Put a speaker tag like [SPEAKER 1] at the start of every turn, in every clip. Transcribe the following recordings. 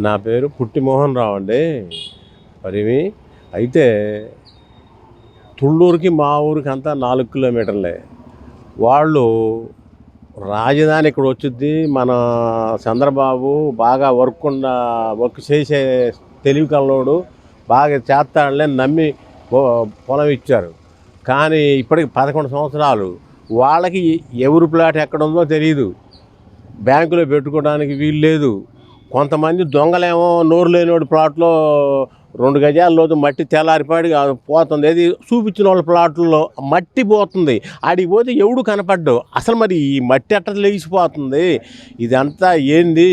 [SPEAKER 1] నా పేరు పుట్టి మోహన్ రావు అండి. మరి అయితే తుళ్ళూరుకి మా ఊరికి అంతా 4 కిలోమీటర్లే. వాళ్ళు రాజధాని ఇక్కడ వచ్చింది. మన చంద్రబాబు బాగా వర్క్ చేసే తెలివి కల్లోడు, బాగా చేస్తాడులే అని నమ్మి పొలం ఇచ్చారు. కానీ ఇప్పటికి 11 సంవత్సరాలు వాళ్ళకి ఎవరు ప్లాట్ ఎక్కడుందో తెలియదు. బ్యాంకులో పెట్టుకోవడానికి వీలు లేదు. కొంతమంది దొంగలేమో నోరు లేనివాడి ప్లాట్లో 2 గజాల లోతు మట్టి తెల్లారిపాడి పోతుంది. అది చూపించిన వాళ్ళ ప్లాట్లలో మట్టి పోతుంది. ఆడికి పోతే ఎవడు కనపడ్డు. అసలు మరి ఈ మట్టి ఎట్ట లేచిపోతుంది, ఇదంతా ఏంది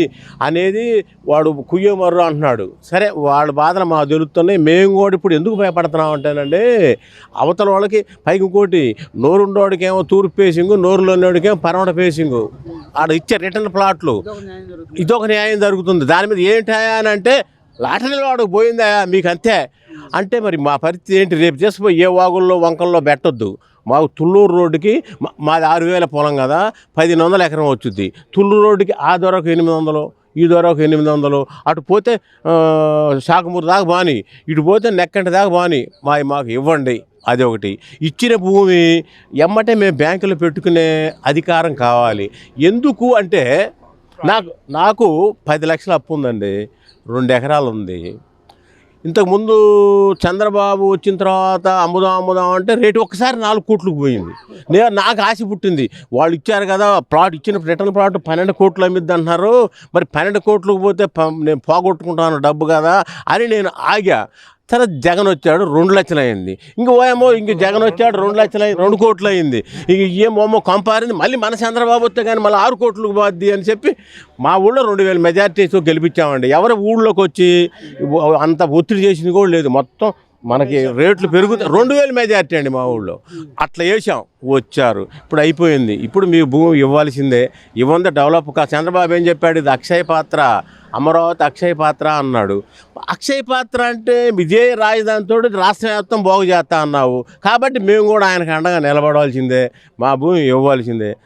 [SPEAKER 1] అనేది వాడు కుయ్యమర్రు అంటున్నాడు. సరే, వాళ్ళ బాధలు మాకు తెలుస్తున్నాయి. మేము కూడా ఇప్పుడు ఎందుకు భయపడుతున్నాం అంటేనండి, అవతల వాళ్ళకి పైకి ఇంకోటి, నోరుండోడికేమో తూర్పు ఫేసింగు, నోరు లేనివాడికేమో పరమట ఫేసింగు. ఆడ ఇచ్చే రిటర్న్ ప్లాట్లు ఇదొక న్యాయం జరుగుతుంది. దాని మీద ఏంటి అని అంటే, లాటరీ వాడికి పోయిందా మీకు అంతే అంటే, మరి మా పరిస్థితి ఏంటి? రేపు చేసిపోయి ఏ వాగుల్లో వంకల్లో పెట్టొద్దు. మాకు తుళ్ళూరు రోడ్డుకి మాది 6,000 పొలం కదా, 1,500 ఎకరం వచ్చుద్ది. తుళ్ళూరు రోడ్డుకి ఆ దొరకు 800, ఈ దొరకు 800. అటు పోతే శాఖమూరు దాకా బాని, ఇటు పోతే నెక్కంటి దాకా బాని. మాకు ఇవ్వండి. అది ఒకటి. ఇచ్చిన భూమి ఎమ్మటే మేము బ్యాంకులో పెట్టుకునే అధికారం కావాలి. ఎందుకు అంటే, నాకు 10 లక్షల అప్పు ఉందండి. 2 ఎకరాలు ఉంది. ఇంతకుముందు చంద్రబాబు వచ్చిన తర్వాత అమ్ముదాం అంటే రేటు ఒక్కసారి 4 కోట్లకు పోయింది. నాకు ఆశ పుట్టింది. వాళ్ళు ఇచ్చారు కదా ప్లాట్, ఇచ్చిన రిటర్న్ ప్లాట్ 12 కోట్లు అమ్మిద్ది అంటున్నారు. మరి 12 కోట్లకు పోతే నేను పోగొట్టుకుంటాను డబ్బు కదా అని నేను ఆగా. తర్వాత జగన్ వచ్చాడు, 2 లక్షలు అయింది. ఇంక జగన్ వచ్చాడు, 2 లక్షలు అయింది, 2 కోట్లు అయింది. ఇక ఏమో కంపారింది. మళ్ళీ మన చంద్రబాబు వస్తే కానీ మళ్ళీ 6 కోట్లకు పోద్ది అని చెప్పి మా ఊళ్ళో 2,000 మెజార్టీతో గెలిపించామండి. ఎవరు ఊళ్ళోకి వచ్చి అంత ఒత్తిడి చేసింది కూడా లేదు. మొత్తం మనకి రేట్లు పెరుగుతాయి. 2,000 మెజార్టీ అండి మా ఊళ్ళో. అట్లా వేసాం, వచ్చారు. ఇప్పుడు అయిపోయింది. ఇప్పుడు మీ భూమి ఇవ్వాల్సిందే. ఇవ్వందే డెవలప్ చంద్రబాబు ఏం చెప్పాడు? ఇది అక్షయ పాత్ర, అమరావతి అక్షయ పాత్ర అన్నాడు. అక్షయ పాత్ర అంటే ఇదే రాజధానితో రాష్ట్ర వ్యాప్తం బాగు చేస్తా అన్నావు. కాబట్టి మేము కూడా ఆయనకు అండగా నిలబడవలసిందే. మా భూమి ఇవ్వాల్సిందే.